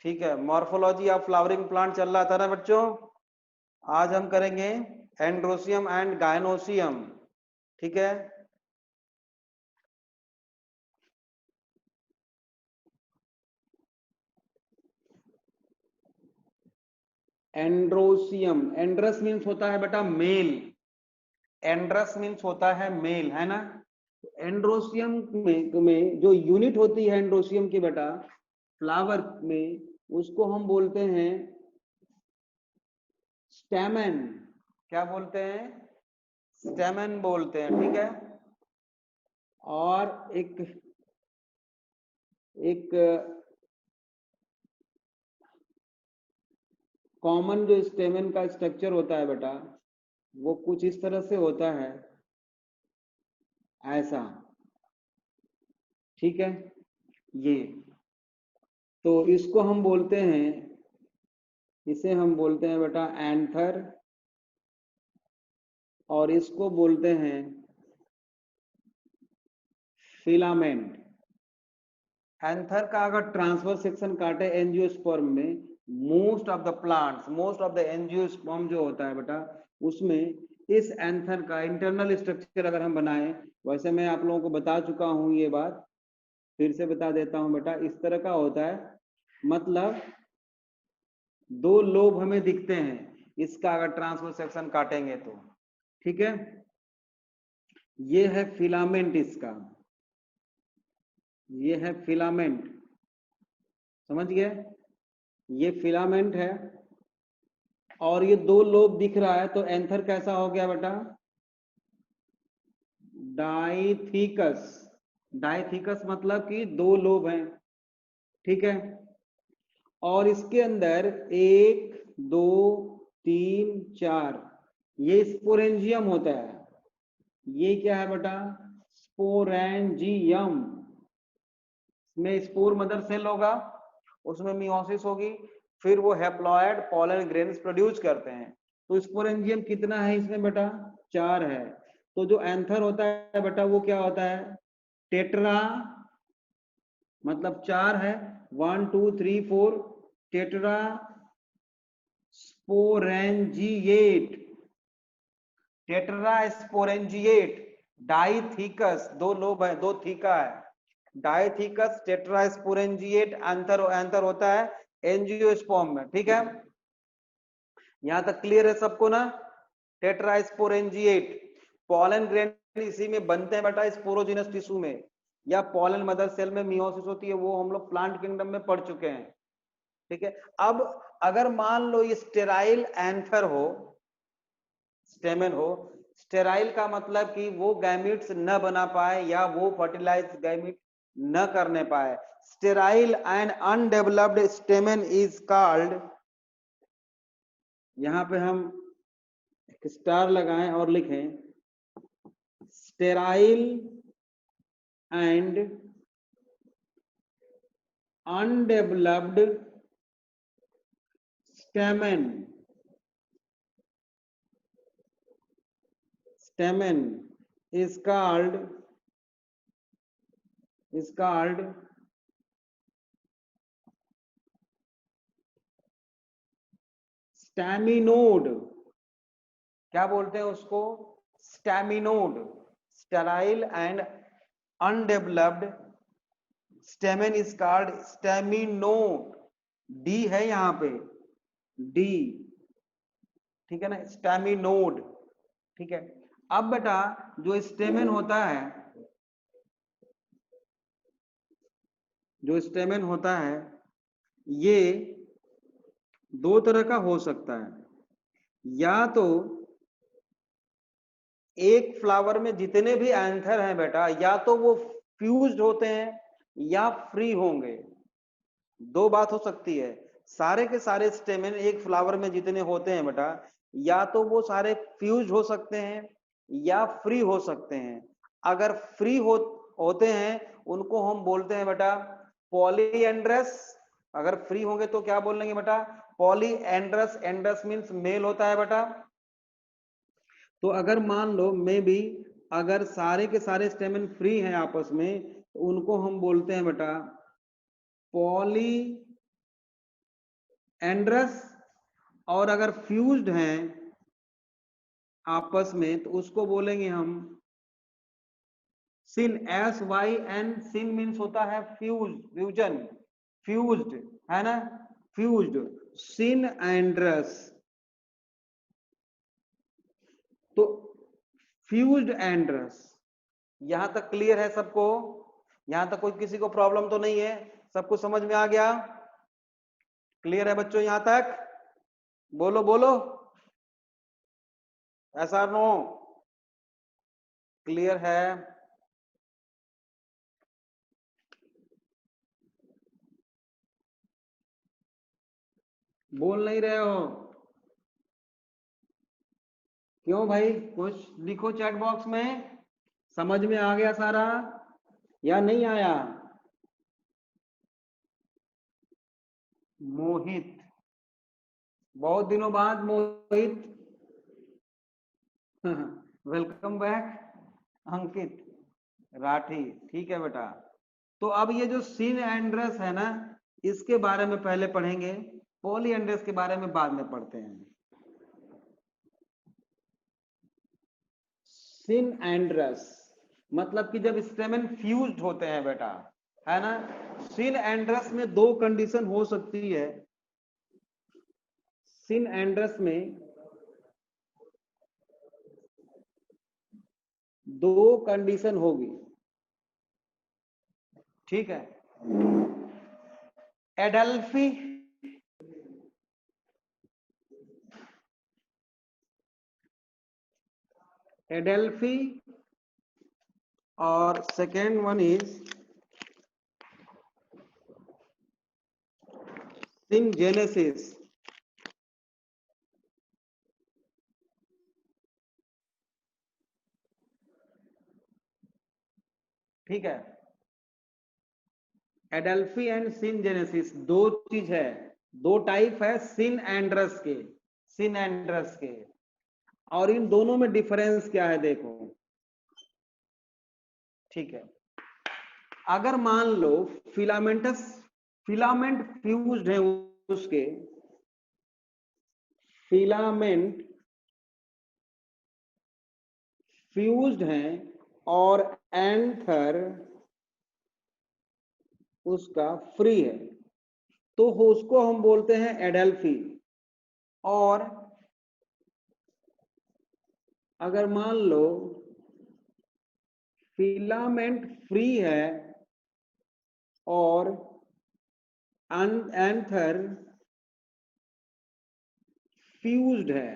ठीक है, morphology of flowering plant चल रहा था ना बच्चों। आज हम करेंगे एंड्रोसियम एंड गायनोसियम। ठीक है, एंड्रोसियम, एंड्रस मीन्स होता है बेटा मेल, एंड्रस मीन्स होता है मेल, है ना। एंड्रोसियम में जो यूनिट होती है एंड्रोसियम की बेटा फ्लावर में, उसको हम बोलते हैं स्टेमन। क्या बोलते हैं? स्टेमन बोलते हैं, ठीक है। और एक एक कॉमन जो स्टेमन का स्ट्रक्चर होता है बेटा, वो कुछ इस तरह से होता है, ऐसा, ठीक है। ये तो इसको हम बोलते हैं, इसे हम बोलते हैं बेटा एंथर, और इसको बोलते हैं फिलामेंट। एंथर का अगर ट्रांसवर्स सेक्शन काटे एंजियोस्पर्म में, most of the plants, most of the angiosperm जो होता है बेटा, उसमें इस एंथर का इंटरनल स्ट्रक्चर अगर हम बनाएं, वैसे मैं आप लोगों को बता चुका हूं, ये बात फिर से बता देता हूं बेटा, इस तरह का होता है। मतलब दो लोब हमें दिखते हैं इसका अगर ट्रांसवर्स सेक्शन काटेंगे तो, ठीक है। ये है फिलामेंट इसका, ये है फिलामेंट, समझ गए? ये फिलामेंट है और ये दो लोब दिख रहा है, तो एंथर कैसा हो गया बेटा? डाइथिकस। डाइथिकस मतलब कि दो लोब हैं, ठीक है। और इसके अंदर 1 2 3 4 ये स्पोरेंजियम होता है। ये क्या है बेटा? स्पोरेंजियम। में स्पोर मदर सेल होगा, उसमें मियोसिस होगी, फिर वो हैप्लॉयड पॉलन ग्रेन्स प्रोड्यूस करते हैं। तो स्पोरेंजियम कितना है इसमें बेटा? 4 है। तो जो एंथर होता है बेटा वो क्या होता है? टेट्रा, मतलब 4 है, 1 2 3 4, टेट्रा स्पोरेंजिएट, टेट्रा स्पोरेंजिएट। डाइथिकस, दो लोब है, दो थीका है। डाइथिकस टेट्रा स्पोरेंजिएट एंथर, एंथर होता है एंजियोस्पर्म में, ठीक है। यहां तक क्लियर है सबको ना? टेट्रा स्पोरेंजिएट, पॉलन ग्रेन इसी में बनते हैं बेटा, स्पोरोजिनस टिश्यू में, या पॉलन मदर सेल में मियोसिस होती है, वो हम लोग प्लांट किंगडम में पढ़ चुके हैं, ठीक है। अब अगर मान लो ये स्टेराइल एंथर हो, स्टेमन हो, स्टेराइल का मतलब कि वो गैमिट्स न बना पाए या वो फर्टिलाइज गैमिट न करने पाए, sterile and undeveloped stamen is called, यहां पे हम एक स्टार लगाएं और लिखें sterile and undeveloped stamen, stamen is called staminode. क्या बोलते हैं उसको? Staminode. Sterile and undeveloped stamen is called staminode. D है यहां पे, डी, ठीक है ना, स्टैमिनोड, ठीक है। अब बेटा जो स्टेमन होता है, जो स्टेमन होता है, ये दो तरह का हो सकता है। या तो एक फ्लावर में जितने भी एंथर हैं बेटा, या तो वो फ्यूज्ड होते हैं या फ्री होंगे। दो बात हो सकती है, सारे के सारे स्टेमन एक फ्लावर में जितने होते हैं बेटा, या तो वो सारे फ्यूज हो सकते हैं या फ्री हो सकते हैं। अगर फ्री होते हैं उनको हम बोलते हैं बेटा पॉलीएंड्रस। अगर फ्री होंगे तो क्या बोलेंगे बेटा? पॉलीएंड्रस। एंड्रस मीन्स मेल होता है बेटा। तो अगर मान लो मे भी अगर सारे के सारे स्टेमन फ्री हैं आपस में, तो उनको हम बोलते हैं बेटा पॉली एंड्रस, और अगर फ्यूज्ड हैं आपस में तो उसको बोलेंगे हम सिन, SYN, सिन मीन्स होता है फ्यूज, फ्यूजन, फ्यूज्ड है ना, फ्यूज्ड, सिन एंड्रस। तो फ्यूज्ड एंड्रस, यहां तक क्लियर है सबको? यहां तक कोई किसी को प्रॉब्लम तो नहीं है? सबको समझ में आ गया? क्लियर है बच्चों यहां तक? बोलो बोलो, ऐसा नो? क्लियर है? बोल नहीं रहे हो? क्यों भाई, कुछ लिखो चैट बॉक्स में। समझ में आ गया सारा या नहीं आया? मोहित, बहुत दिनों बाद मोहित। Welcome back. अंकित राठी, ठीक है बेटा। तो अब ये जो सिन एंड्रस है ना, इसके बारे में पहले पढ़ेंगे, पॉली एंड्रस के बारे में बाद में पढ़ते हैं। सिन एंड्रस मतलब कि जब स्टेमन फ्यूज्ड होते हैं बेटा, है ना। सिन एंड्रस में दो कंडीशन हो सकती है। सिन एंड्रस में दो कंडीशन होगी, ठीक है। एडल्फी, एडल्फी, और सेकेंड वन इज सिनजेनेसिस। ठीक है, एडल्फी एंड सिनजेनेसिस दो चीज है, दो टाइप है सिन एंड्रस के, सिन एंड्रस के। और इन दोनों में डिफरेंस क्या है देखो, ठीक है। अगर मान लो फिलामेंटस, फिलामेंट फ्यूज्ड है उसके, फिलामेंट फ्यूज्ड हैं और एंथर उसका फ्री है, तो उसको हम बोलते हैं एडल्फी। और अगर मान लो फिलामेंट फ्री है और एंथर फ्यूज्ड है,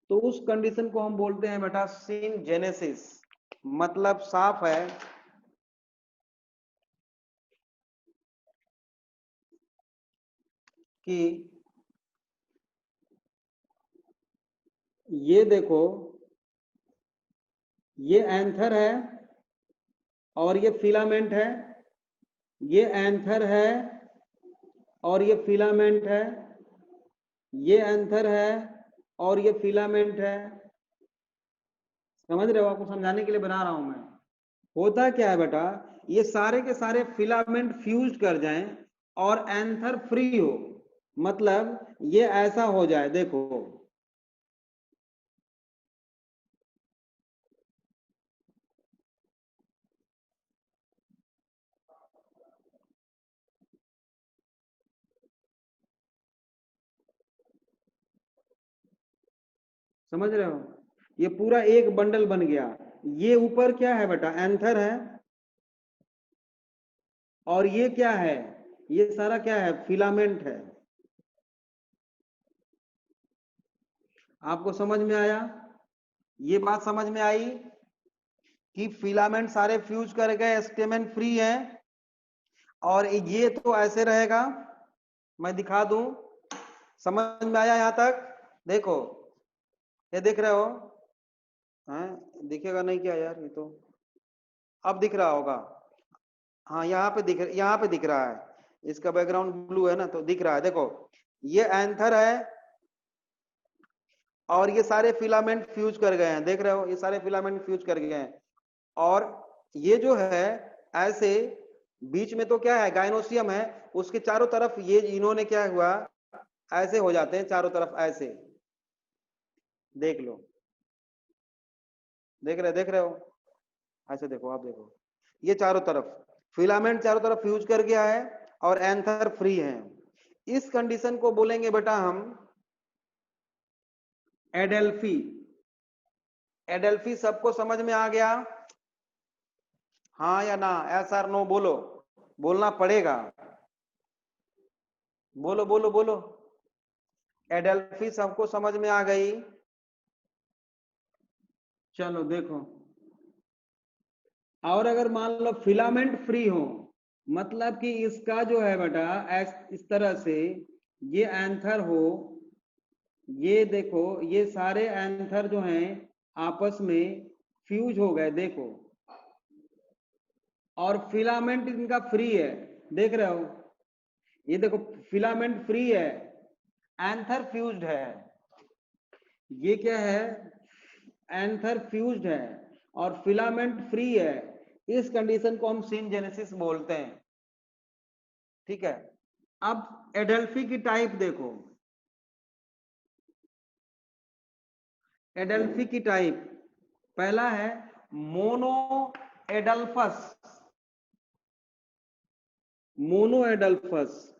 तो उस कंडीशन को हम बोलते हैं बेटा सिनजेनेसिस। मतलब साफ है कि ये देखो, ये एंथर है और ये फिलामेंट है, ये एंथर है और ये फिलामेंट है, ये एंथर है और ये फिलामेंट है। समझ रहे हो? आपको समझाने के लिए बना रहा हूं मैं। होता क्या है बेटा, ये सारे के सारे फिलामेंट फ्यूज कर जाएं और एंथर फ्री हो, मतलब ये ऐसा हो जाए, देखो समझ रहे हो, ये पूरा एक बंडल बन गया। ये ऊपर क्या है बेटा, एंथर है, और ये क्या है, ये सारा क्या है, फिलामेंट है। आपको समझ में आया? ये बात समझ में आई कि फिलामेंट सारे फ्यूज कर गए, स्टेमन फ्री है, और ये तो ऐसे रहेगा। मैं दिखा दूं, समझ में आया यहां तक? देखो, ये देख रहे हो? हैं, दिखेगा नहीं क्या यार, ये तो अब दिख रहा होगा। हाँ, यहाँ पे दिख रहा है, इसका बैकग्राउंड ब्लू है ना, तो दिख रहा है। देखो, ये एंथर है और ये सारे फिलामेंट फ्यूज कर गए हैं, देख रहे हो, ये सारे फिलामेंट फ्यूज कर गए हैं। और ये जो है ऐसे बीच में तो क्या है, गायनोसियम है, उसके चारों तरफ ये इन्होंने क्या हुआ, ऐसे हो जाते हैं चारों तरफ ऐसे, देख लो, देख रहे हो, ऐसे देखो, आप देखो, ये चारों तरफ फिलामेंट चारों तरफ फ्यूज कर गया है और एंथर फ्री है। इस कंडीशन को बोलेंगे बेटा हम एडेल्फी। एडेल्फी सबको समझ में आ गया? हाँ या ना, एस आर नो बोलो, बोलना पड़ेगा, बोलो बोलो बोलो। एडेल्फी सबको समझ में आ गई? चलो देखो, और अगर मान लो फिलामेंट फ्री हो, मतलब कि इसका जो है बेटा इस तरह से ये एंथर हो, ये देखो ये सारे एंथर जो हैं आपस में फ्यूज हो गए, देखो, और फिलामेंट इनका फ्री है, देख रहे हो, ये देखो फिलामेंट फ्री है, एंथर फ्यूज्ड है, ये क्या है, एंथर फ्यूज्ड है और फिलामेंट फ्री है। इस कंडीशन को हम सिनजेनेसिस बोलते हैं, ठीक है। अब एडेल्फी की टाइप देखो, एडेल्फी की टाइप, पहला है monadelphous, monadelphous,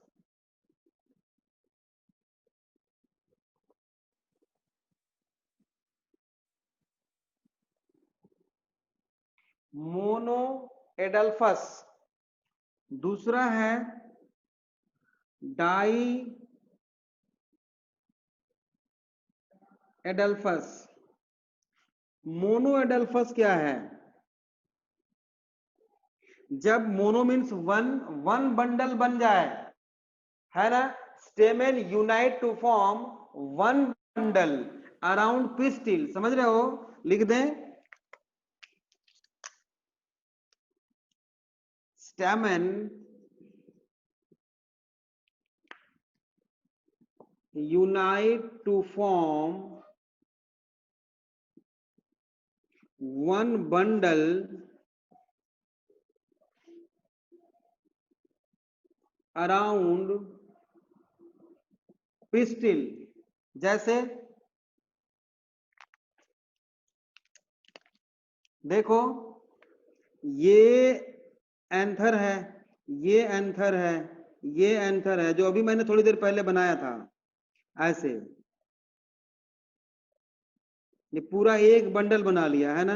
monadelphous. दूसरा है डाई एडल्फस। मोनो एडल्फस क्या है, जब mono means one, one bundle बन जाए, है ना, stamen unite to form one bundle around pistil, समझ रहे हो, लिख दें, स्टेमेन unite to form one bundle around pistil। जैसे देखो ये एंथर है, ये एंथर है, ये एंथर है, जो अभी मैंने थोड़ी देर पहले बनाया था, ऐसे ये पूरा एक बंडल बना लिया है ना।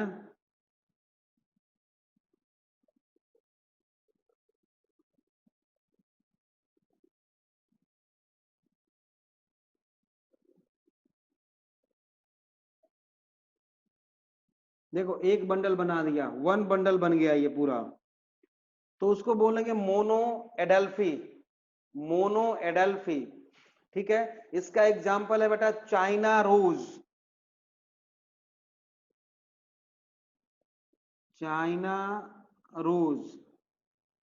देखो एक बंडल बना दिया, वन बंडल बन गया ये पूरा, तो उसको बोलेंगे मोनो एडल्फी, मोनो एडल्फी, ठीक है। इसका एग्जाम्पल है बेटा चाइना रोज, चाइना रोज,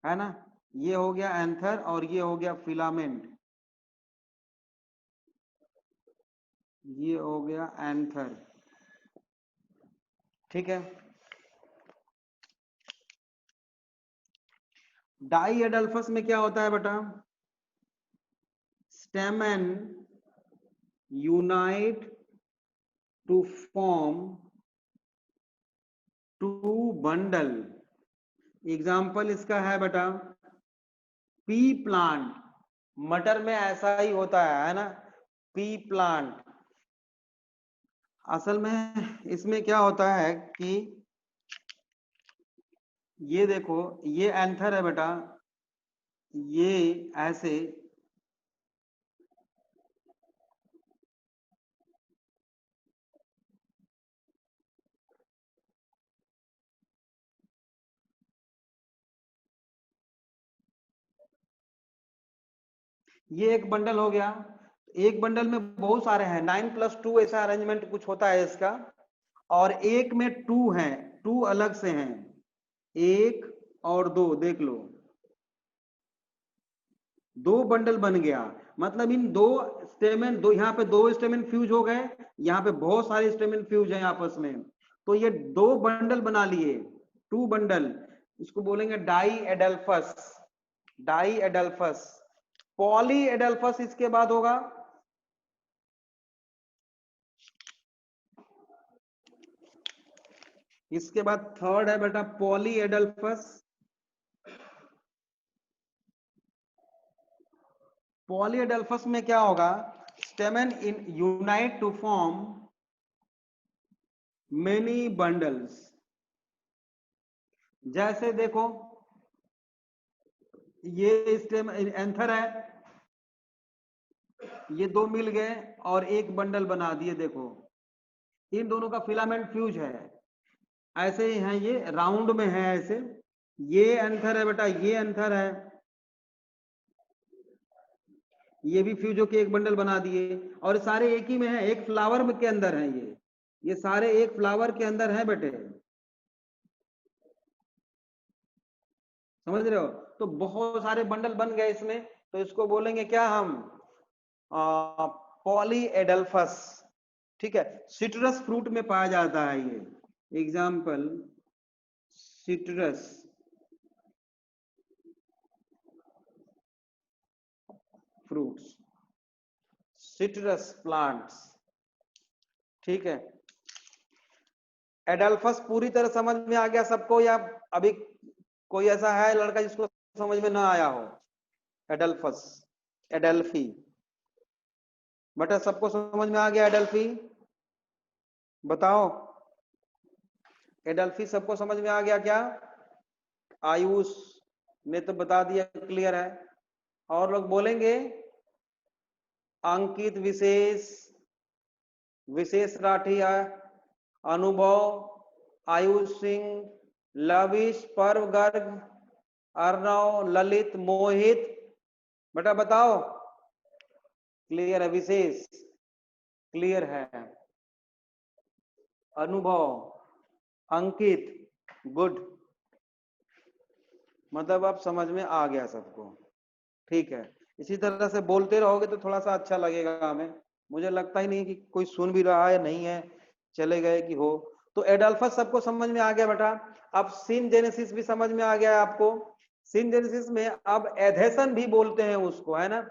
है ना, ये हो गया एंथर और ये हो गया फिलामेंट, ये हो गया एंथर, ठीक है। डाई एडल्फस में क्या होता है बेटा, stamen unite to form two bundle. Example इसका है बेटा पी प्लांट, मटर में ऐसा ही होता है ना, पी प्लांट। असल में इसमें क्या होता है कि ये देखो ये एंथर है बेटा, ये ऐसे, ये एक बंडल हो गया, एक बंडल में बहुत सारे हैं, 9+2 ऐसा अरेंजमेंट कुछ होता है इसका, और एक में 2 हैं, 2 अलग से हैं, 1 और 2, देख लो 2 बंडल बन गया, मतलब इन दो स्टेमेन, दो यहाँ पे 2 स्टेमेन फ्यूज हो गए, यहाँ पे बहुत सारे स्टेमेन फ्यूज हैं आपस में, तो ये 2 बंडल बना लिए, 2 बंडल, इसको बोलेंगे diadelphous, diadelphous. Polyadelphous इसके बाद होगा, इसके बाद थर्ड है बेटा पॉली एडल्फस। पॉली एडल्फस में क्या होगा, stamen in unite to form many bundles. जैसे देखो ये स्टेम एंथर है, ये दो मिल गए और एक बंडल बना दिए, देखो इन दोनों का फिलामेंट फ्यूज है, ऐसे ही है, ये राउंड में है ऐसे, ये एंथर है बेटा, ये एंथर है, ये भी फ्यूज होके एक बंडल बना दिए, और सारे एक ही में है, एक फ्लावर के अंदर है, ये सारे एक फ्लावर के अंदर है बेटे, समझ रहे हो। तो बहुत सारे बंडल बन गए इसमें, तो इसको बोलेंगे क्या हम, पॉली एडल्फस। ठीक है, सिट्रस फ्रूट में पाया जाता है ये, example citrus fruits, citrus plants. ठीक है, एडल्फस पूरी तरह समझ में आ गया सबको, या अभी कोई ऐसा है लड़का जिसको समझ में ना आया हो। एडल्फस, एडल्फी, बेटा सबको समझ में आ गया एडल्फी, बताओ एडल्फी सबको समझ में आ गया क्या? आयुष ने तो बता दिया, क्लियर है। और लोग बोलेंगे अंकित, विशेष, विशेष राठिया, अनुभव, आयुष सिंह, लविश, पर्व गर्ग, अर्णव, ललित, मोहित, बेटा बताओ क्लियर है? विशेष क्लियर है, अनुभव, अंकित गुड, मतलब अब समझ में आ गया सबको। ठीक है, इसी तरह से बोलते रहोगे तो थोड़ा सा अच्छा लगेगा हमें, मुझे लगता ही नहीं कि कोई सुन भी रहा है, नहीं है, चले गए कि हो। तो एडल्फस सबको समझ में आ गया बेटा। अब सिनजेनेसिस भी समझ में आ गया है आपको। सिनजेनेसिस में अब एधेसन भी बोलते हैं उसको, है ना,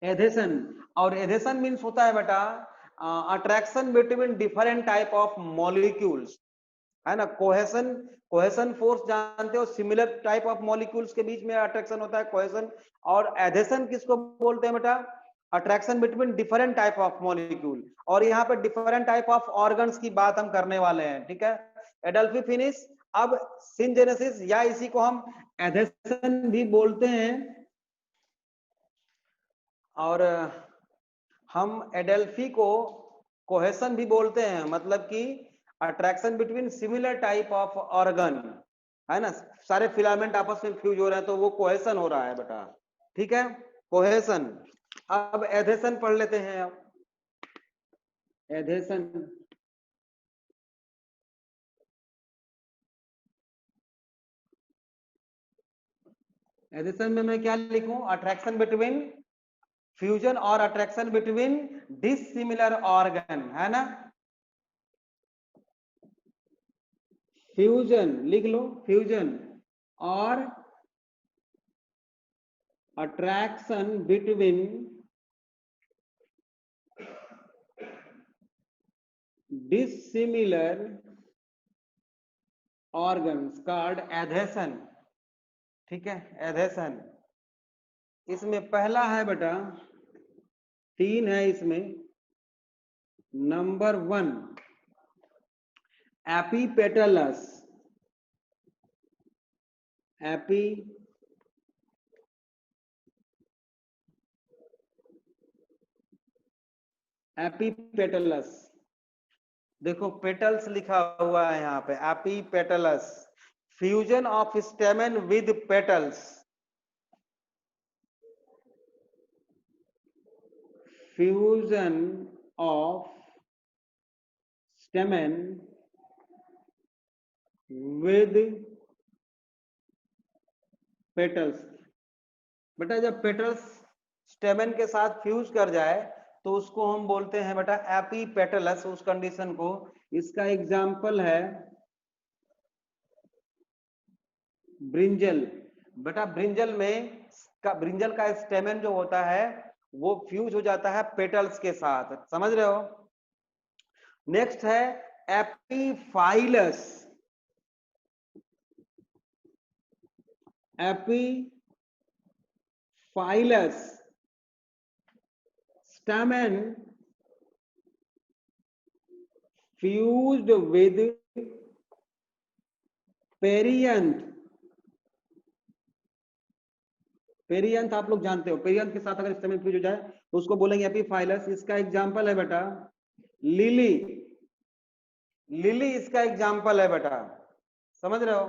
एधेसन। और एधेसन मीन्स होता है बेटा attraction between different type of molecules, है ना। कोहेसन, कोहेसन फोर्स जानते हो, सिमिलर टाइप ऑफ मॉलिक्यूल्स के बीच में अट्रैक्शन होता है, कोहेसन। और एधेसन किसको बोलते हैं बेटा? Attraction between different type of molecule. और यहाँ पे डिफरेंट टाइप ऑफ ऑर्गन्स की बात हम करने वाले हैं, ठीक है। Adelphy finish. अब सिनजेनेसिस, या इसी को हम एधेसन भी बोलते हैं, और हम एडल्फी को कोहेसन भी बोलते हैं, मतलब कि attraction between similar type of organ, है ना, सारे फिलामेंट आपस में फ्यूज हो रहे हैं तो वो कोहेसन हो रहा है बेटा, ठीक है, कोहेसन। अब एधेसन पढ़ लेते हैं, अब एधेसन। एधेसन में मैं क्या लिखूं? अट्रैक्शन बिटवीन, फ्यूजन और अट्रैक्शन बिटवीन डिसिमिलर ऑर्गन, है ना। फ्यूजन लिख लो, फ्यूजन और attraction between dissimilar organs called adhesion, ठीक है, एधेसन। इसमें पहला है बेटा, तीन है इसमें। नंबर 1 एपीपेटलस, एपी एपीपेटलस, देखो पेटल्स लिखा हुआ है यहाँ पे, epipetalous, fusion of स्टेमन with petals, fusion of स्टेमन with petals. बेटा जब पेटल्स स्टेमन के साथ फ्यूज कर जाए तो उसको हम बोलते हैं बेटा एपीपेटलस, उस कंडीशन को। इसका एग्जाम्पल है ब्रिंजल। बेटा ब्रिंजल का स्टेमन जो होता है वो फ्यूज हो जाता है पेटल्स के साथ, समझ रहे हो। नेक्स्ट है epiphyllous. Epiphyllous स्टेमन fused with perianth. Perianth आप लोग जानते हो, पेरियंथ के साथ अगर स्टेमन फ्यूज हो जाए तो उसको बोलेंगे एपीफाइलस। इसका एग्जांपल है बेटा लिली। लिली इसका एग्जांपल है बेटा, समझ रहे हो।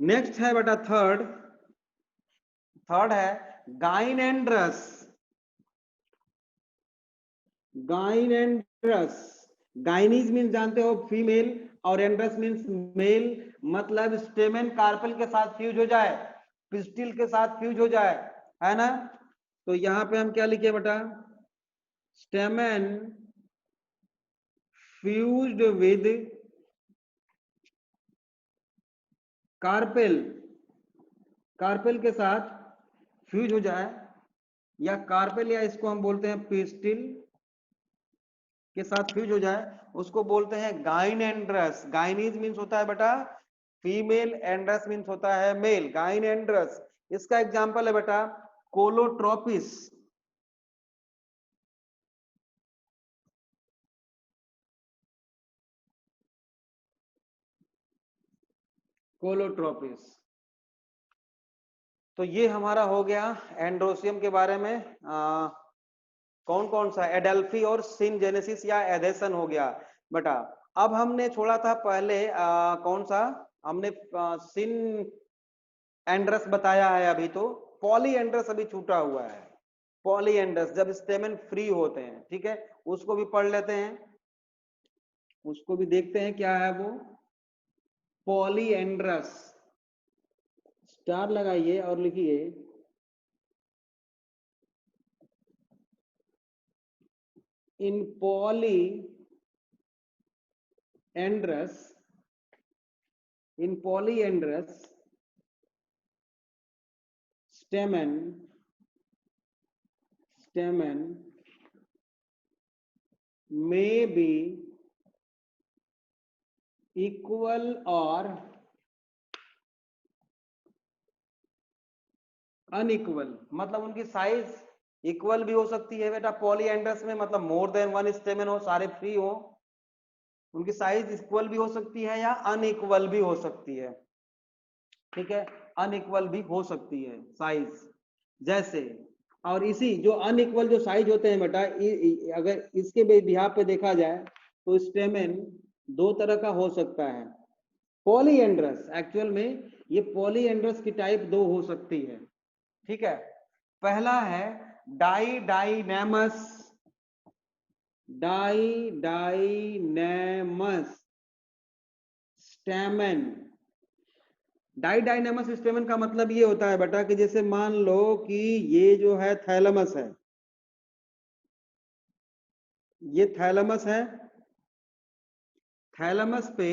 नेक्स्ट है बेटा थर्ड है गाइनेंड्रस। गाइनेंड्रस, गाइनीज मीन जानते हो फीमेल और एंड्रस मीन्स मेल। मतलब स्टेमेन कार्पेल के साथ फ्यूज हो जाए, पिस्टिल के साथ फ्यूज हो जाए, है ना। तो यहां पे हम क्या लिखे बेटा, stamen fused with carpel, carpel के साथ फ्यूज हो जाए, या कार्पेल या इसको हम बोलते हैं पिस्टिल के साथ फ्यूज हो जाए, उसको बोलते हैं गाइनेंड्रस। गाइनीज मीन्स होता है बेटा फीमेल, एंड्रस मीन्स होता है मेल, गाइनेंड्रस। इसका एग्जांपल है बेटा कोलोट्रोपिस। कोलोट्रोपिस। तो ये हमारा हो गया एंड्रोसियम के बारे में। कौन कौन सा, एडेल्फी और सिनजेनेसिस या एडेशन हो गया बेटा। अब हमने छोड़ा था पहले कौन सा, हमने सिन एंड्रस बताया है, अभी तो पॉली एंड्रस अभी छूटा हुआ है। पॉली एंड्रस जब स्टेमन फ्री होते हैं, ठीक है, उसको भी पढ़ लेते हैं, उसको भी देखते हैं क्या है वो। पॉली एंड्रस, स्टार लगाइए और लिखिए in polyandrous, in polyandrous stamen may be equal or unequal. मतलब उनकी साइज इक्वल भी हो सकती है बेटा पॉलीएंड्रस में, मतलब मोर देन वन स्टेमन हो, सारे फ्री हो, उनकी साइज इक्वल भी हो सकती है या अनइक्वल भी हो सकती है, ठीक है, अनइक्वल भी हो सकती है साइज जैसे। और इसी जो अनइक्वल जो साइज होते हैं बेटा, अगर इसके बिहाफ पे देखा जाए तो स्टेमन दो तरह का हो सकता है। पॉलीएंड्रस एक्चुअल में ये पॉलीएंड्रस की टाइप दो हो सकती है, ठीक है। पहला है डाइडाइनेमस, डाइडाइनेमस स्टेमन। डाइडाइनेमस स्टेमन का मतलब ये होता है बेटा कि जैसे मान लो कि ये जो है थैलमस है, ये थैलमस है, थैलमस पे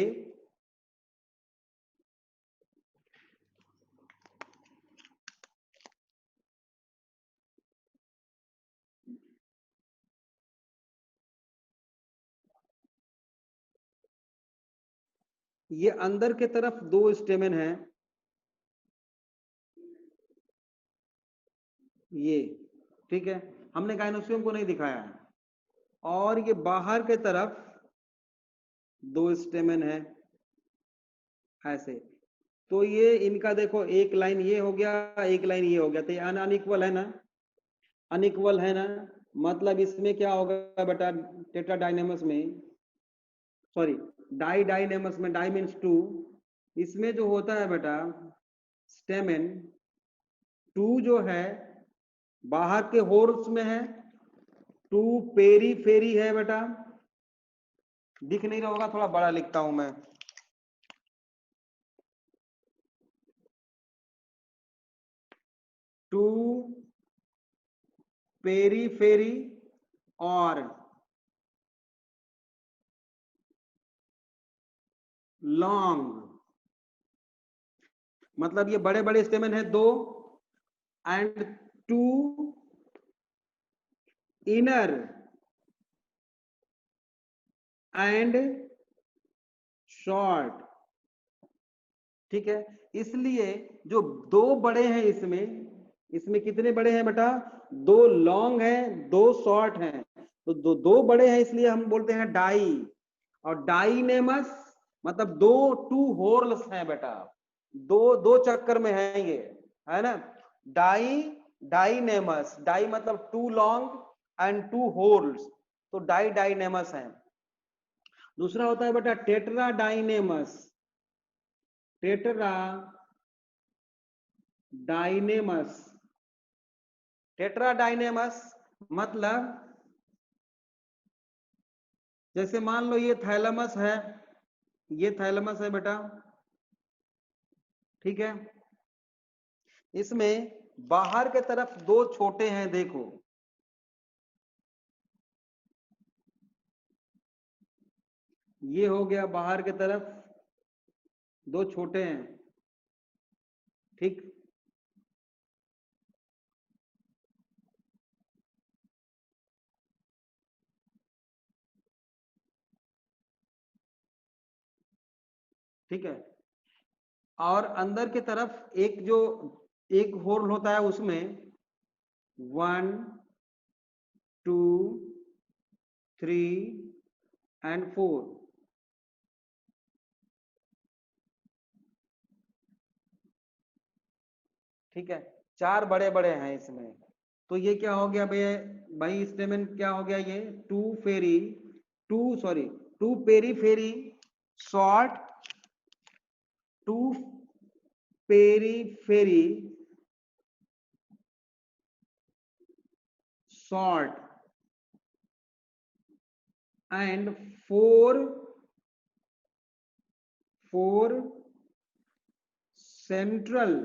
ये अंदर के तरफ दो स्टेमन है, ये, ठीक है, हमने गाइनोसियम को नहीं दिखाया है। और ये बाहर के तरफ दो स्टेमन है ऐसे। तो ये इनका देखो एक लाइन ये हो गया, एक लाइन ये हो गया, तो ये अनइक्वल है ना, अनइक्वल है ना। मतलब इसमें क्या होगा बेटा टेट्राडाइनेमस में, सॉरी डाइडाइनेमस में, डाई मीन्स टू, इसमें जो होता है बेटा स्टेमन टू जो है बाहर के होर्स में है, टू पेरी फेरी है बेटा, दिख नहीं रहा होगा, थोड़ा बड़ा लिखता हूं मैं, टू पेरी फेरी और लॉन्ग, मतलब ये बड़े बड़े स्टेमन है दो, and two inner and short. ठीक है, इसलिए जो दो बड़े हैं इसमें, इसमें कितने बड़े हैं बेटा, दो लॉन्ग हैं दो शॉर्ट हैं, तो दो बड़े हैं इसलिए हम बोलते हैं डाई। और डाइनेमस मतलब दो, टू होर्ल्स हैं बेटा, दो दो चक्कर में है ये, है ना। डाई, डाइनेमस, डाई मतलब टू लॉन्ग एंड टू होर्ल्स, तो डाई डाइनेमस है। दूसरा होता है बेटा टेट्रा डाइनेमस, टेट्रा डाइनेमस। टेट्रा डाइनेमस मतलब जैसे मान लो ये थैलेमस है, ये थैलेमस है बेटा, ठीक है, इसमें बाहर के तरफ दो छोटे हैं, देखो ये हो गया बाहर के तरफ दो छोटे हैं, ठीक। ठीक है, और अंदर की तरफ एक जो एक होल होता है उसमें 1 2 3 एंड 4, ठीक है, चार बड़े बड़े हैं इसमें। तो ये क्या हो गया भाई, भाई स्टेमन क्या हो गया, ये two ferry, two sorry two periphery short, two periphery short and four four central,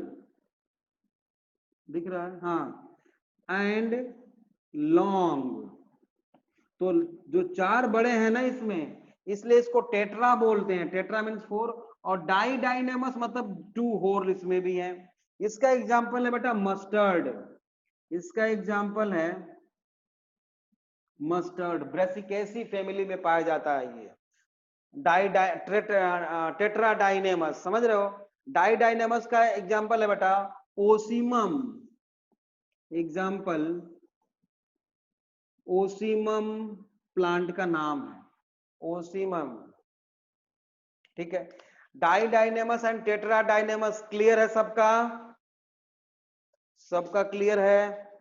दिख रहा है हाँ, एंड लॉन्ग। तो जो चार बड़े हैं ना इसमें, इसलिए इसको टेट्रा बोलते हैं, टेट्रा मीन्स फोर। और डाई डाइनेमस मतलब टू होल इसमें भी है। इसका एग्जांपल है बेटा मस्टर्ड, इसका एग्जांपल है मस्टर्ड, ब्रेसिकेसी फैमिली में पाया जाता है ये। टेट्रा डाइनेमस, समझ रहे हो। डाई डाइनेमस का एग्जांपल है बेटा ओसीमम, एग्जांपल ओसीमम प्लांट का नाम है, ओसीमम, ठीक है। Die डाइनेमस and tetradynamous clear है सबका, सबका क्लियर है।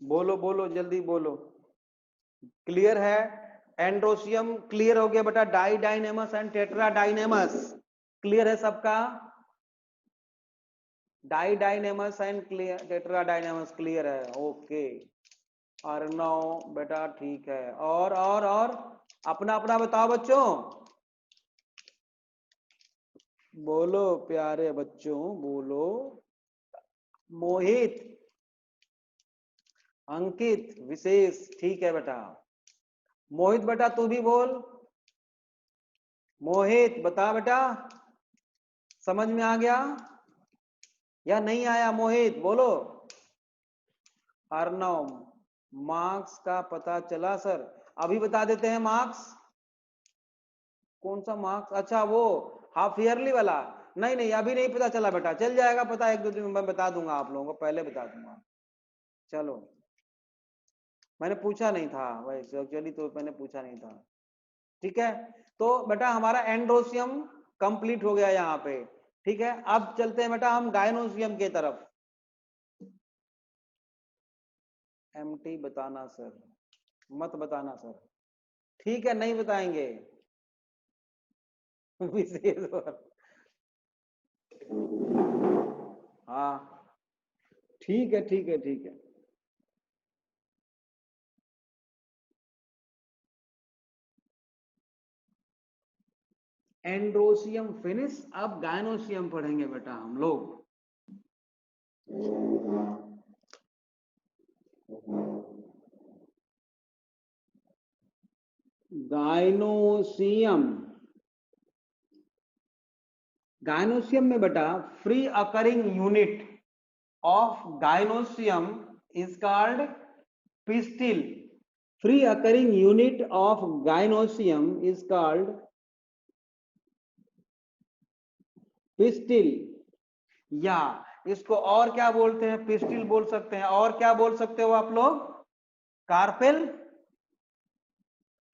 बोलो बोलो जल्दी बोलो, क्लियर है। एंड्रोसियम क्लियर हो गया बेटा, didynamous and tetradynamous clear है सबका, didynamous and clear, tetradynamous clear है, ओके। अर्णव बेटा ठीक है, और अपना अपना बताओ बच्चों, बोलो प्यारे बच्चों बोलो। मोहित, अंकित, विशेष, ठीक है बेटा। मोहित बेटा तू भी बोल, मोहित बता बेटा, समझ में आ गया या नहीं आया, मोहित बोलो। अर्णव, मार्क्स का पता चला सर, अभी बता देते हैं मार्क्स। कौन सा मार्क्स, अच्छा वो हाफ ईयरली वाला, नहीं नहीं अभी नहीं पता चला बेटा, चल जाएगा पता, एक दो दिन में बता दूंगा आप लोगों को, पहले बता दूंगा। चलो, मैंने पूछा नहीं था वैसे, एक्चुअली तो मैंने पूछा नहीं था, ठीक है। तो बेटा हमारा एंड्रोसियम कंप्लीट हो गया यहाँ पे, ठीक है। अब चलते हैं बेटा हम गायनोसियम की तरफ। एमटी बताना सर, मत बताना सर, ठीक है नहीं बताएंगे। विशेष वर्ग, हाँ ठीक है ठीक है ठीक है। एंड्रोसियम फिनिश, अब गायनोसियम पढ़ेंगे बेटा हम लोग। गाइनोसियम, गाइनोसियम में बेटा free occurring unit of gynoecium is called pistil. Free occurring unit of gynoecium is called pistil, या इसको और क्या बोलते हैं, पिस्टिल बोल सकते हैं, और क्या बोल सकते हो आप लोग, कार्पेल।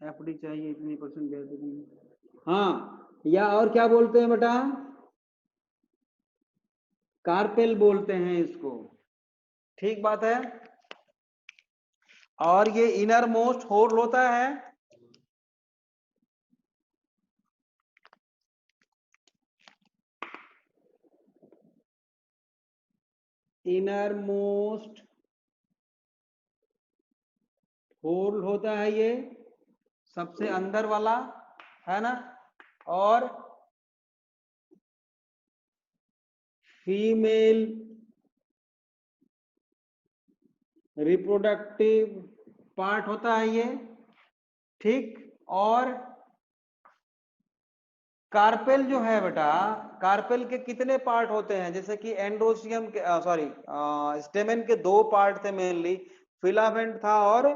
एफडी चाहिए इतनी परसेंट गैस, हाँ, या और क्या बोलते हैं बेटा, कार्पेल बोलते हैं इसको, ठीक बात है। और ये इनर मोस्ट होल होता है, इनर मोस्ट होल होता है ये, सबसे अंदर वाला, है ना। और फीमेल रिप्रोडक्टिव पार्ट होता है ये, ठीक। और कार्पेल जो है बेटा, कार्पेल के कितने पार्ट होते हैं, जैसे कि एंड्रोसियम के, सॉरी, स्टेमेन के दो पार्ट थे मेनली, फिलामेंट था और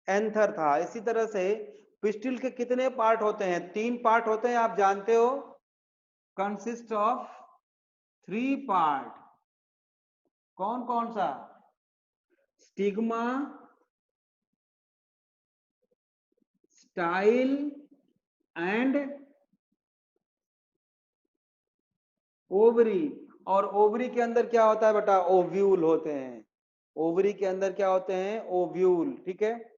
एंथर था। इसी तरह से पिस्टिल के कितने पार्ट होते हैं, तीन पार्ट होते हैं, आप जानते हो, कंसिस्ट ऑफ 3 पार्ट। कौन कौन सा, स्टिग्मा, स्टाइल एंड ओवरी। और ओवरी के अंदर क्या होता है बेटा, ओव्यूल होते हैं। ओवरी के अंदर क्या होते हैं, ओव्यूल, ठीक है।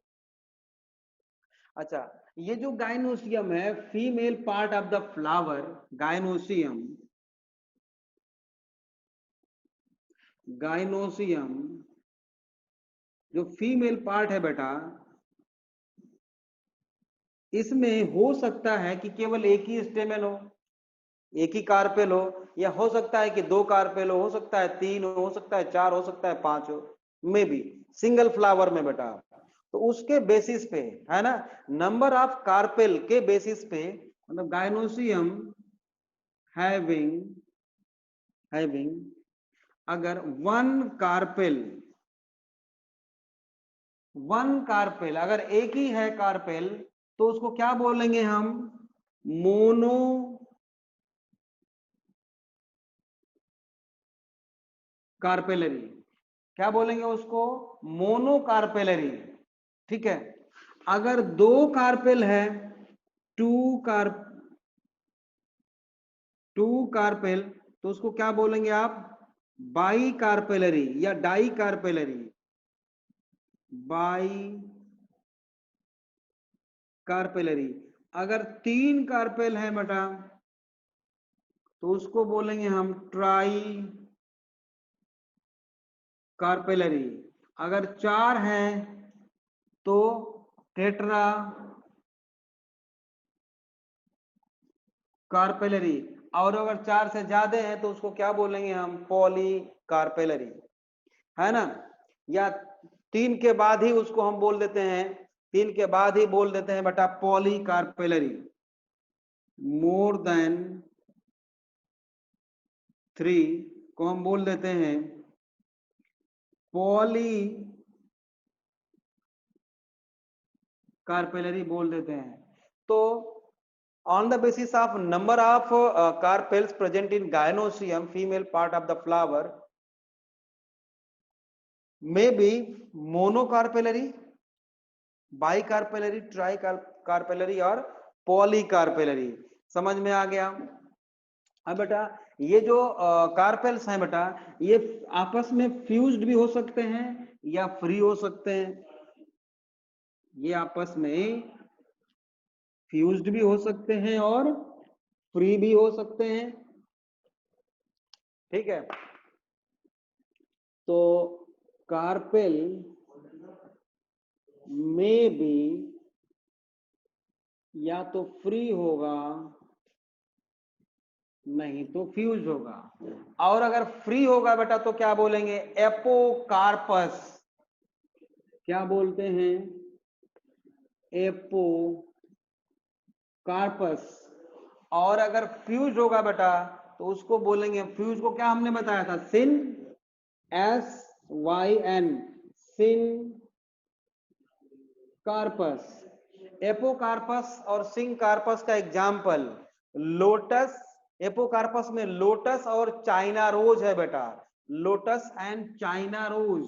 अच्छा, ये जो गाइनोसियम है, female part of the flower, gynoecium, gynoecium जो फीमेल पार्ट है बेटा, इसमें हो सकता है कि केवल एक ही स्टेमेन हो, एक ही कार्पेल हो, या हो सकता है कि 2 कार्पेल हो सकता है 3 हो सकता है 4 हो सकता है 5 हो, मे बी सिंगल फ्लावर में बेटा। तो उसके बेसिस पे, है ना, नंबर ऑफ कार्पेल के बेसिस पे, मतलब गाइनोसियम हैविंग हैविंग अगर वन कार्पेल अगर एक ही है कार्पेल, तो उसको क्या बोलेंगे हम, मोनो कार्पेलरी। क्या बोलेंगे उसको, मोनोकार्पेलरी, ठीक है। अगर 2 कार्पेल है, टू कार टू कार्पेल, तो उसको क्या बोलेंगे आप, बाई कार्पेलरी या डाई कार्पेलरी, बाई कार्पेलरी। अगर 3 कार्पेल है बेटा, तो उसको बोलेंगे हम ट्राई कार्पेलरी। अगर 4 हैं तो टेट्रा कार्पेलरी। और अगर 4 से ज्यादा है तो उसको क्या बोलेंगे हम, पॉली कार्पेलरी, है ना। या 3 के बाद ही उसको हम बोल देते हैं, 3 के बाद ही बोल देते हैं बेटा पॉली कार्पेलरी। मोर देन 3 को हम बोल देते हैं पॉली कार्पेलरी बोल देते हैं। तो on the basis of number of carpels present in gynoecium, female part of the flower may be monocarpellary, bicarpellary, tricarpellary और polycarpellary। समझ में आ गया। अब बेटा ये जो कार्पेल्स हैं बेटा, ये आपस में फ्यूज्ड भी हो सकते हैं या फ्री हो सकते हैं, ये आपस में फ्यूज्ड भी हो सकते हैं और फ्री भी हो सकते हैं, ठीक है। तो कार्पेल में भी या तो फ्री होगा, नहीं तो फ्यूज होगा। और अगर फ्री होगा बेटा तो क्या बोलेंगे, एपोकार्पस। क्या बोलते हैं, एपोकार्पस, कार्पस। और अगर फ्यूज होगा बेटा तो उसको बोलेंगे, फ्यूज को क्या हमने बताया था, syn, SYN, syncarpous. Apocarpous और सिंकार्पस का एग्जाम्पल लोटस, एपोकार्पस में लोटस और चाइना रोज है बेटा, lotus and China rose,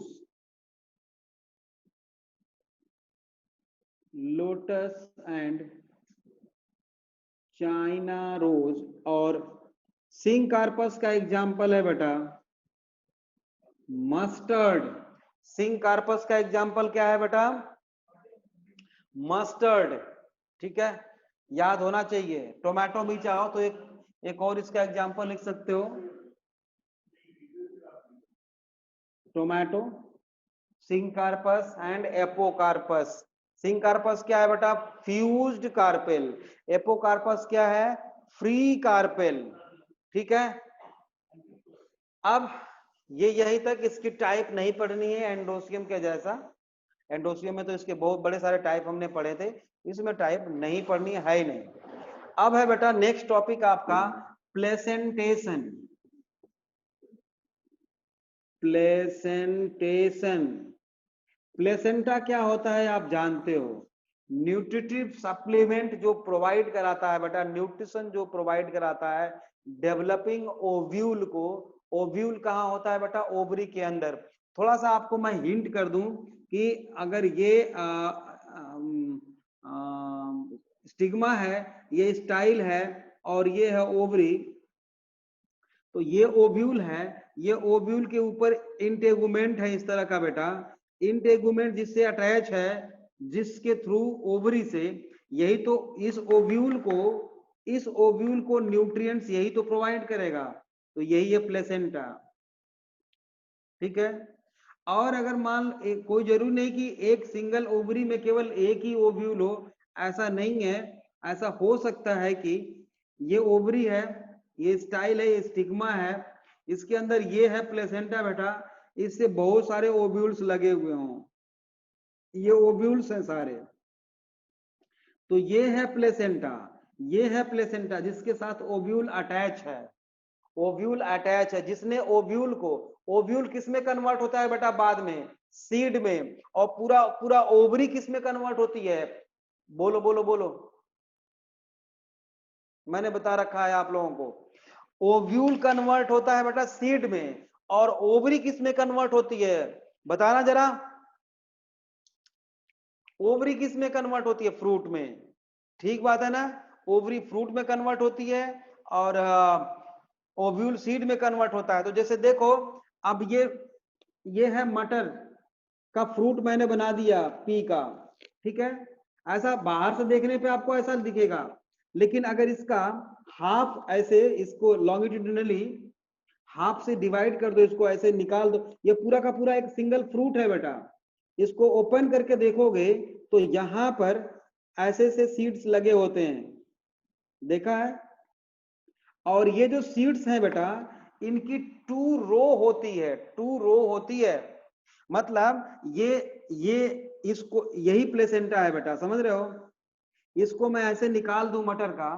lotus and China rose. और सिंकार्पस का एग्जाम्पल है बेटा मस्टर्ड। सिंकार्पस का एग्जाम्पल क्या है बेटा, मस्टर्ड। ठीक है, याद होना चाहिए। टोमेटो भी चाहो तो एक और इसका एग्जाम्पल लिख सकते हो, टोमेटो, सिंकार्पस एंड एपोकार्पस। सिंकार्पस क्या है बेटा, फ्यूज्ड कार्पेल। एपोकार्पस क्या है, फ्री कार्पेल। ठीक है, अब ये यहीं तक, इसकी टाइप नहीं पढ़नी है एंडोसियम के जैसा। एंडोसियम में तो इसके बहुत बड़े सारे टाइप हमने पढ़े थे, इसमें टाइप नहीं पढ़नी है ही नहीं। अब है बेटा नेक्स्ट टॉपिक आपका प्लेसेंटेशन। प्लेसेंटेशन, प्लेसेंटा क्या होता है आप जानते हो, न्यूट्रिटिव सप्लीमेंट जो प्रोवाइड कराता है बेटा, न्यूट्रिशन जो प्रोवाइड कराता है डेवलपिंग ओव्यूल को। ओव्यूल कहाँ होता है बेटा, ओवरी के अंदर। थोड़ा सा आपको मैं हिंट कर दूं कि अगर ये स्टिग्मा है, ये स्टाइल है, और ये है ओवरी, तो ये ओव्यूल है, ये ओव्यूल के ऊपर इंटेगुमेंट है इस तरह का बेटा, इंटेगुमेंट जिससे अटैच है, जिसके थ्रू ओवरी से, यही तो इस ओव्यूल को, इस ओव्यूल को न्यूट्रिएंट्स यही तो प्रोवाइड करेगा, तो यही है प्लेसेंटा। ठीक है, और अगर मान कोई जरूरी नहीं कि एक सिंगल ओवरी में केवल एक ही ओव्यूल हो, ऐसा नहीं है। ऐसा हो सकता है कि ये ओवरी है, ये स्टाइल है, ये स्टिग्मा है, इसके अंदर ये है प्लेसेंटा बेटा, इससे बहुत सारे ओव्यूल्स लगे हुए हों, ये ओव्यूल्स हैं सारे, तो ये है प्लेसेंटा। ये है प्लेसेंटा जिसके साथ ओव्यूल अटैच है, ओव्यूल अटैच है, जिसने ओव्यूल को, ओव्यूल किस में कन्वर्ट होता है बेटा बाद में, सीड में। और पूरा पूरा ओवरी किस में कन्वर्ट होती है, बोलो बोलो बोलो, मैंने बता रखा है आप लोगों को, ओव्यूल कन्वर्ट होता है बेटा सीड में, और ओवरी किस में कन्वर्ट होती है, बताना जरा, ओवरी किस में कन्वर्ट होती है, फ्रूट में। ठीक बात है ना, ओवरी फ्रूट में कन्वर्ट होती है, और ओव्यूल सीड में कन्वर्ट होता है। तो जैसे देखो, अब ये है मटर का फ्रूट मैंने बना दिया पी का, ठीक है, ऐसा बाहर से देखने पे आपको ऐसा दिखेगा, लेकिन अगर इसका हाफ ऐसे, इसको लॉन्गिट्यूडिनली हाफ से डिवाइड कर दो, इसको ऐसे निकाल दो, ये पूरा का पूरा एक सिंगल फ्रूट है बेटा। इसको ओपन करके देखोगे तो यहां पर ऐसे से सीड्स लगे होते हैं, देखा है। और ये जो सीड्स हैं बेटा, इनकी 2 रो होती है, 2 रो होती है, मतलब ये इसको, यही प्लेसेंटा है बेटा, समझ रहे हो। इसको मैं ऐसे निकाल दूं मटर का,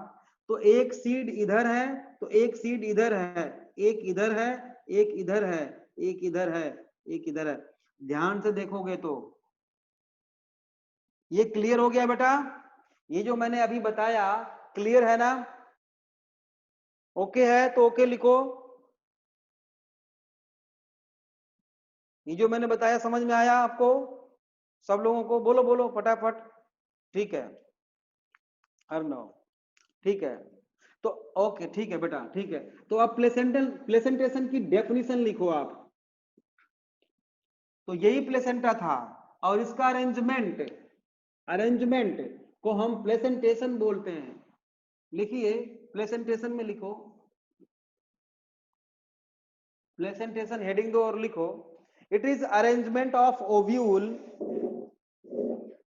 तो एक सीड इधर है, तो एक सीड इधर है, एक इधर है, एक इधर है, एक इधर है, एक इधर है। ध्यान से देखोगे तो ये क्लियर हो गया बेटा, ये जो मैंने अभी बताया क्लियर है ना, ओके है तो ओके लिखो। ये जो मैंने बताया समझ में आया आपको, सब लोगों को बोलो बोलो फटाफट। ठीक है, अर्नव, ठीक है, तो ओके ठीक है बेटा, ठीक है। तो अब प्लेसेंटेशन की डेफिनेशन लिखो आप, तो यही प्लेसेंटा था, और इसका अरेंजमेंट, अरेंजमेंट को हम प्लेसेंटेशन बोलते हैं। लिखिए, प्लेसेंटेशन में लिखो, प्लेसेंटेशन हेडिंग दो और लिखो, it is arrangement of ovule,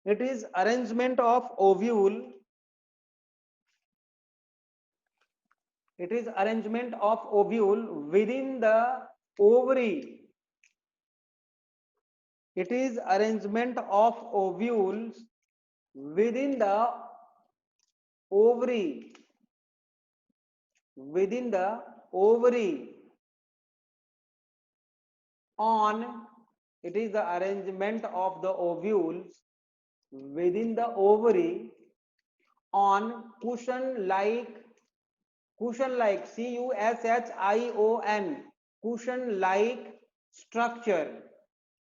it is arrangement of ovule, it is arrangement of ovule within the ovary, it is arrangement of ovules within the ovary, within the ovary, on, it is the arrangement of the ovules within the ovary on cushion like cushion, cushion like structure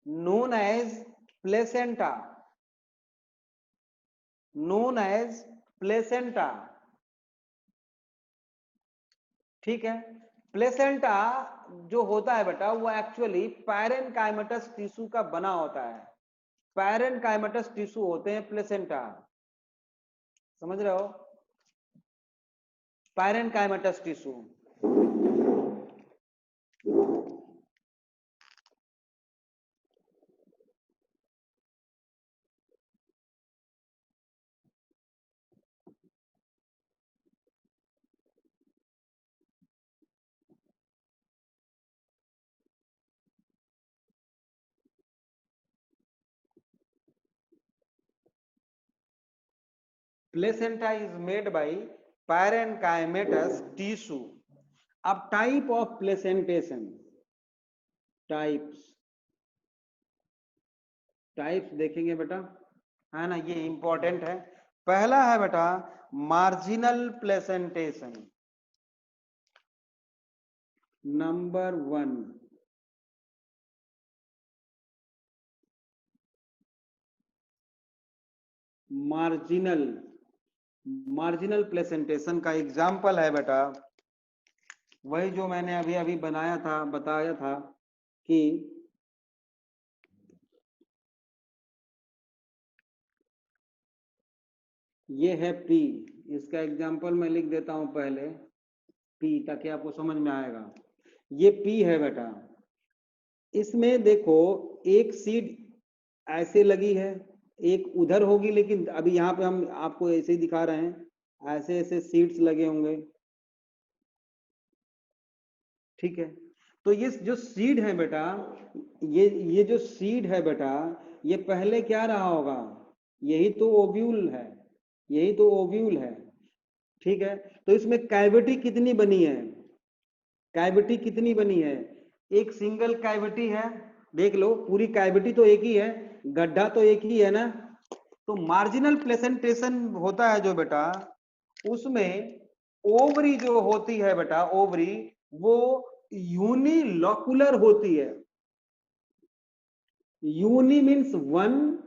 known as placenta, known as placenta। ठीक है, placenta जो होता है बेटा वो actually parenchymatous tissue का बना होता है, पैरेनकाइमेटस टिश्यू होते हैं प्लेसेंटा, समझ रहे हो, parenchymatous tissue. Placenta is made by parenchymatous tissue। अब टाइप ऑफ प्लेसेंटेशन, टाइप्स देखेंगे बेटा, है ना, ये इंपॉर्टेंट है। पहला है बेटा marginal placentation, number 1, marginal placentation का एग्जाम्पल है बेटा वही जो मैंने अभी अभी बताया था कि ये है पी, इसका एग्जाम्पल मैं लिख देता हूं पहले पी, ताकि आपको समझ में आएगा। ये पी है बेटा, इसमें देखो एक सीड ऐसे लगी है, एक उधर होगी, लेकिन अभी यहाँ पे हम आपको ऐसे ही दिखा रहे हैं, ऐसे ऐसे सीड्स लगे होंगे, ठीक है। तो ये जो सीड है बेटा, ये जो सीड है बेटा, ये पहले क्या रहा होगा, यही तो ओव्यूल है, यही तो ओव्यूल है, ठीक है। तो इसमें कैविटी कितनी बनी है, कैविटी कितनी बनी है, एक सिंगल कैविटी है, देख लो पूरी कैविटी तो एक ही है, गड्ढा तो एक ही है ना। तो मार्जिनल प्लेसेंटेशन होता है जो बेटा, उसमें ओवरी जो होती है बेटा, ओवरी वो यूनिलॉकुलर होती है, uni means one,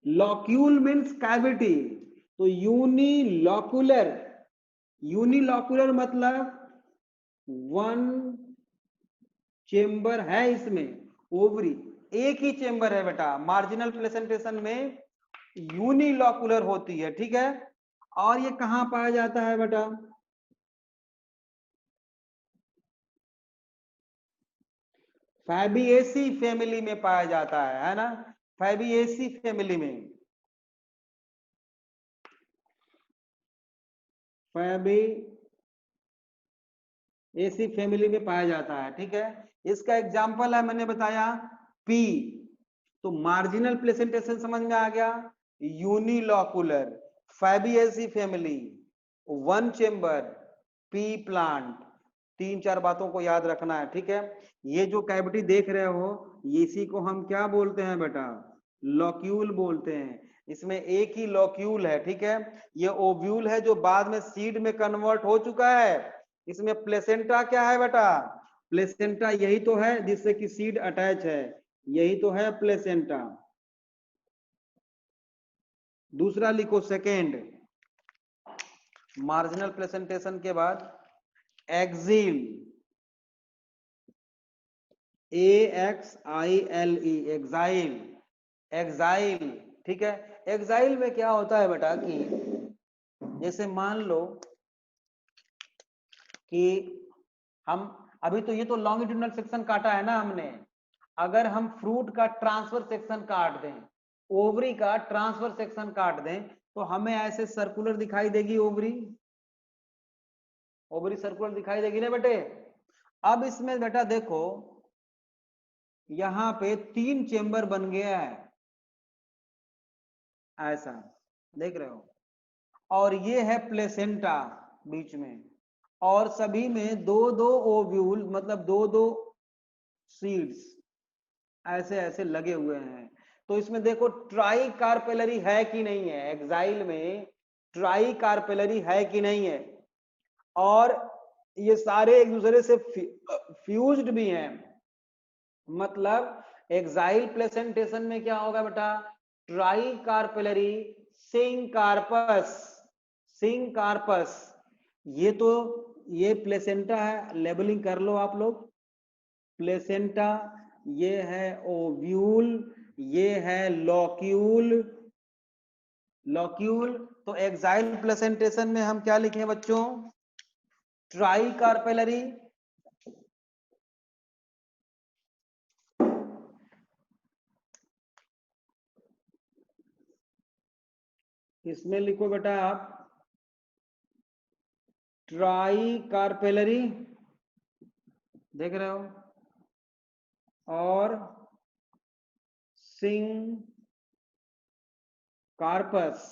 locule means cavity, तो यूनिलॉकुलर, यूनिलॉकुलर मतलब वन चेंबर है इसमें, ओवरी एक ही चेंबर है बेटा, मार्जिनल प्लेसेंटेशन में यूनिलॉकुलर होती है, ठीक है। और ये कहां पाया जाता है बेटा, फैबिएसी फैमिली में पाया जाता है ना, फैबिएसी फैमिली में, फैबिएसी फैमिली में पाया जाता है, ठीक है। इसका एग्जांपल है, मैंने बताया पी, तो मार्जिनल प्लेसेंटेशन समझ में आ गया, unilocular, Fabaceae family, one chamber, pea plant, 3-4 बातों को याद रखना है, ठीक है। ये जो कैविटी देख रहे हो, इसी को हम क्या बोलते हैं बेटा, लॉक्यूल बोलते हैं, इसमें एक ही लॉक्यूल है, ठीक है। ये ओव्यूल है जो बाद में सीड में कन्वर्ट हो चुका है। इसमें प्लेसेंटा क्या है बेटा, प्लेसेंटा यही तो है जिससे कि सीड अटैच है, यही तो है प्लेसेंटा। दूसरा लिखो सेकेंड, मार्जिनल प्लेसेंटेशन के बाद एक्सिल, AXILE, एक्साइल, एक्साइल, ठीक है। एक्साइल में क्या होता है बेटा कि जैसे मान लो कि हम अभी तो ये तो लॉन्गिट्यूडनल सेक्शन काटा है ना हमने, अगर हम फ्रूट का ट्रांसफर सेक्शन काट दें, ओवरी का ट्रांसफर सेक्शन काट दें, तो हमें ऐसे सर्कुलर दिखाई देगी ओवरी, ओवरी सर्कुलर दिखाई देगी ना बेटे। अब इसमें बेटा देखो यहां पे 3 चेंबर बन गया है, ऐसा देख रहे हो, और ये है प्लेसेंटा बीच में, और सभी में दो दो ओव्यूल मतलब दो दो सीड्स ऐसे ऐसे लगे हुए हैं। तो इसमें देखो ट्राई कार्पेलरी है कि नहीं है, एक्साइल में ट्राई कार्पेलरी है कि नहीं है, और ये सारे एक दूसरे से फ्यूज्ड भी हैं। मतलब एक्साइल प्लेसेंटेशन में क्या होगा बेटा, ट्राई कार्पेलरी सिंकार्पस, सिंकार्पस। ये तो ये प्लेसेंटा है, लेबलिंग कर लो आप लोग, प्लेसेंटा, ये है ओव्यूल, ये है लॉक्यूल, लॉक्यूल। तो एक्साइल प्लेसेंटेशन में हम क्या लिखे बच्चों, ट्राई कार्पेलरी, इसमें लिखो बेटा आप ट्राई कार्पेलरी, देख रहे हो, और सिंग कार्पस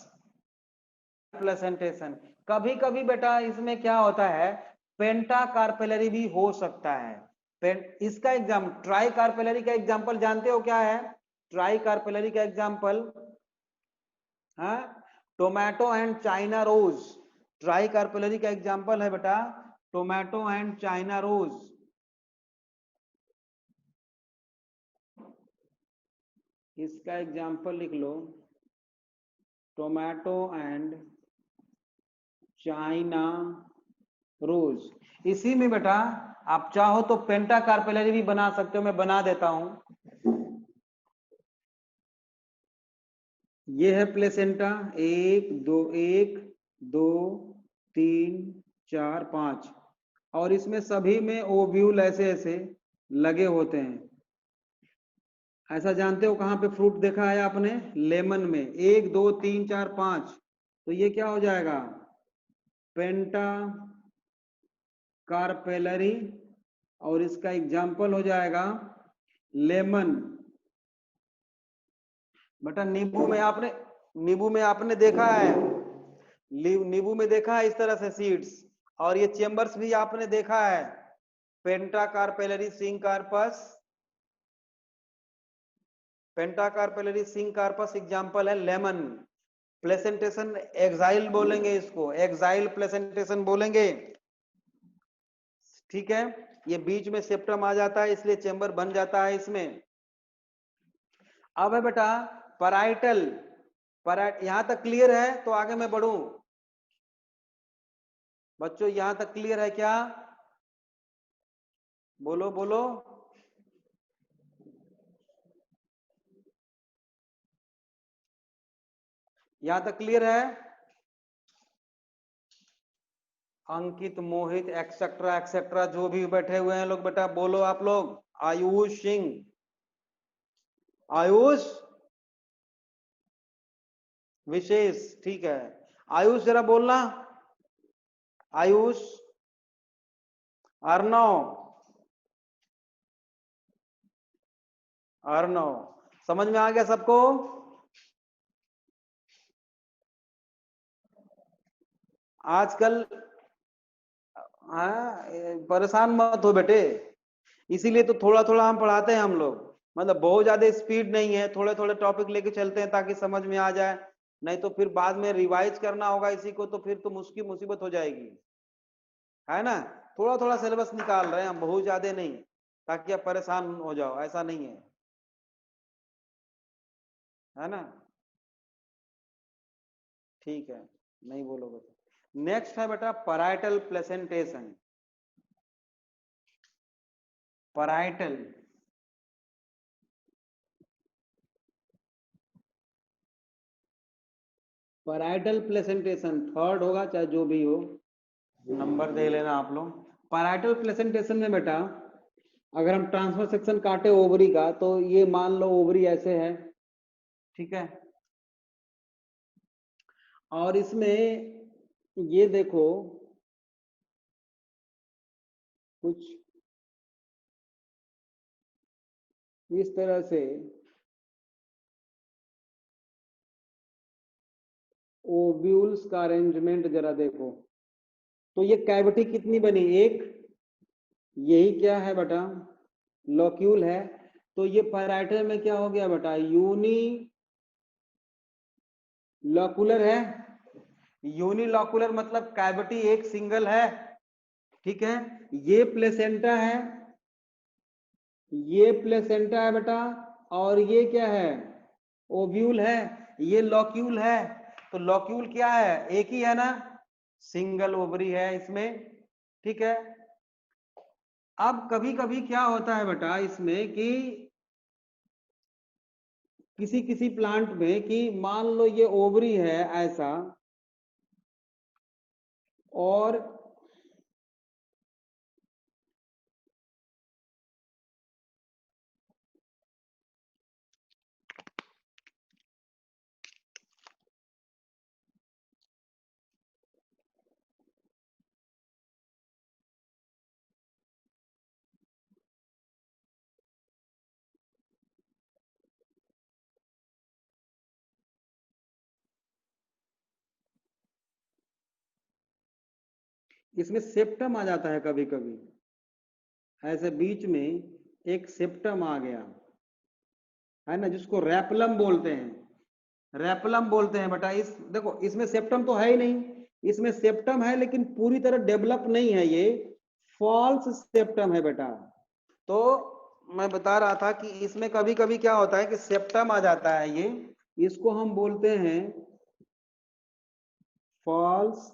प्लेसेंटेशन। कभी कभी बेटा इसमें क्या होता है, पेंटा कार्पेलरी भी हो सकता है। इसका एग्जाम ट्राई कार्पेलरी का एग्जांपल जानते हो क्या है, ट्राई कार्पेलरी का एग्जांपल, हाँ, tomato and China rose, tricarpellary का एग्जांपल है बेटा टोमेटो एंड चाइना रोज। इसका एग्जांपल लिख लो, टोमेटो एंड चाइना रोज। इसी में बेटा आप चाहो तो पेंटा कार्पेलरी भी बना सकते हो, मैं बना देता हूं। ये है प्लेसेंटा, एक दो तीन चार पांच, और इसमें सभी में ओव्यूल ऐसे ऐसे लगे होते हैं। ऐसा जानते हो कहां पे फ्रूट देखा है आपने, लेमन में, एक दो तीन चार पांच, तो ये क्या हो जाएगा, पेंटा कार्पेलरी, और इसका एग्जाम्पल हो जाएगा लेमन। बेटा नींबू में आपने देखा है, नींबू में देखा है इस तरह से सीड्स, और ये चेम्बर्स भी आपने देखा है, पेंटा कार्पेलरी सिंकार्पस, पेंटा कार्पेलरी सिंकार्पस एग्जाम्पल है लेमन। प्लेसेंटेशन एक्साइल बोलेंगे इसको, एक्साइल प्लेसेंटेशन बोलेंगे, ठीक है। ये बीच में सेप्टम आ जाता है इसलिए चेंबर बन जाता है इसमें। अब है बेटा पराइटल, यहां तक क्लियर है तो आगे मैं बढ़ूं बच्चों, यहां तक क्लियर है क्या, बोलो बोलो, यहां तक क्लियर है, अंकित मोहित एक्सेट्रा एक्सेट्रा जो भी बैठे हुए हैं लोग, बेटा बोलो आप लोग, आयुष सिंह, आयुष विशेष, ठीक है, आयुष जरा बोलना, आयुष, अर्णव, अर्णव, समझ में आ गया सबको, आजकल, हाँ परेशान मत हो बेटे, इसीलिए तो थोड़ा थोड़ा हम पढ़ाते हैं हम लोग, मतलब बहुत ज्यादा स्पीड नहीं है, थोड़े थोड़े टॉपिक लेके चलते हैं ताकि समझ में आ जाए, नहीं तो फिर बाद में रिवाइज करना होगा इसी को, तो फिर तो मुसीबत हो जाएगी, है ना। थोड़ा थोड़ा सिलेबस निकाल रहे हैं हम, बहुत ज्यादा नहीं, ताकि आप परेशान हो जाओ, ऐसा नहीं है ना, ठीक है, नहीं बोलोगे तो। नेक्स्ट है बेटा parietal placentation, parietal, parietal placentation third होगा चाहे जो भी हो, नंबर दे लेना आप लोग। पैराइटल प्लेसेंटेशन में बेटा अगर हम ट्रांसफर सेक्शन काटे ओवरी का, तो ये मान लो ओवरी ऐसे है, ठीक है, और इसमें ये देखो कुछ इस तरह से ओव्यूल्स का अरेंजमेंट जरा देखो। तो ये कैविटी कितनी बनी, एक, यही क्या है बेटा, लॉक्यूल है। तो ये पैराइटल में क्या हो गया बेटा, यूनी लॉकुलर है। यूनिलॉकुलर मतलब कैविटी एक सिंगल है, ठीक है। ये प्लेसेंटा है, ये प्लेसेंटा है बेटा, और ये क्या है, ओव्यूल है, ये लॉक्यूल है। तो लॉक्यूल क्या है, एक ही है ना, सिंगल ओवरी है इसमें, ठीक है। अब कभी कभी क्या होता है बेटा इसमें कि किसी किसी प्लांट में कि मान लो ये ओवरी है ऐसा, और इसमें सेप्टम आ जाता है कभी कभी, ऐसे बीच में एक सेप्टम आ गया है ना, जिसको रेपलम बोलते हैं, रेपलम बोलते हैं बेटा। इस देखो इसमें सेप्टम तो है ही नहीं, इसमें सेप्टम है लेकिन पूरी तरह डेवलप नहीं है, ये फॉल्स सेप्टम है बेटा। तो मैं बता रहा था कि इसमें कभी कभी क्या होता है कि सेप्टम आ जाता है, ये इसको हम बोलते हैं फॉल्स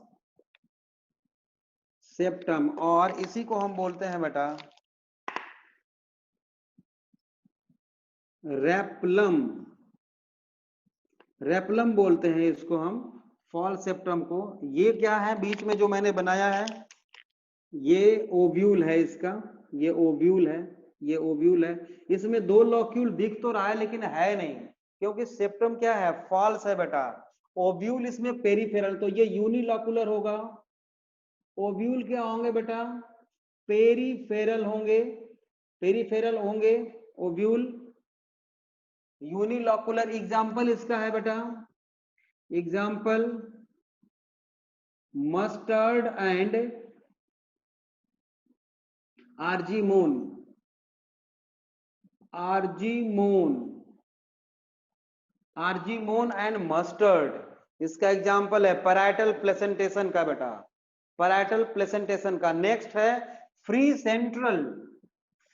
सेप्टम, और इसी को हम बोलते हैं बेटा रेपलम, रेपलम बोलते हैं इसको हम, फॉल्स सेप्टम को। ये क्या है बीच में जो मैंने बनाया है, ये ओव्यूल है इसका, ये ओव्यूल है, ये ओव्यूल है। इसमें दो लॉक्यूल दिख तो रहा है लेकिन है नहीं, क्योंकि सेप्टम क्या है, फॉल्स है बेटा। ओव्यूल इसमें पेरीफेरल, तो ये यूनिलॉकुलर होगा। ओव्यूल क्या होंगे बेटा, पेरीफेरल होंगे, पेरीफेरल होंगे ओव्यूल। यूनिलॉकुलर एग्जाम्पल इसका है बेटा, example mustard and Argemone, Argemone, Argemone and mustard इसका एग्जाम्पल है पैराइटल प्लेसेंटेशन का बेटा, पैराइटल प्लेसेंटेशन का। नेक्स्ट है फ्री सेंट्रल,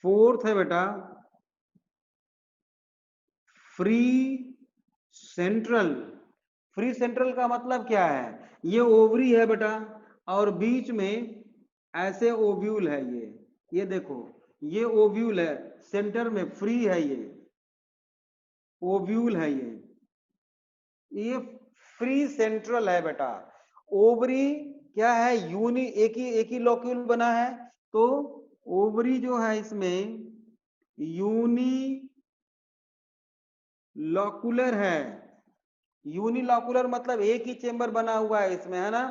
फोर्थ है बेटा फ्री सेंट्रल। फ्री सेंट्रल का मतलब क्या है, ये ओवरी है बेटा, और बीच में ऐसे ओव्यूल है, ये देखो, ये ओव्यूल है, सेंटर में फ्री है, ये ओव्यूल है, ये फ्री सेंट्रल है बेटा। ओवरी क्या है, यूनि एक ही लॉक्यूल बना है, तो ओवरी जो है इसमें यूनी लॉकुलर है। यूनिलॉकुलर मतलब एक ही चेंबर बना हुआ है इसमें, है ना।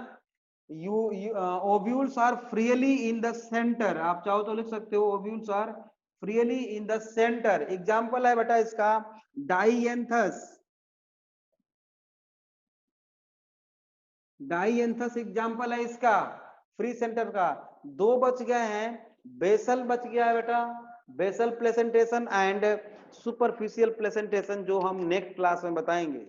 Ovules are freely in the centre, आप चाहो तो लिख सकते हो ovules are freely in the centre. Example है बेटा इसका डाइएंथस, डाइएंथस एग्जांपल है इसका फ्री सेंटर का। दो बच गए हैं, बेसल बच गया है बेटा, basal placentation and superficial placentation, जो हम नेक्स्ट क्लास में बताएंगे।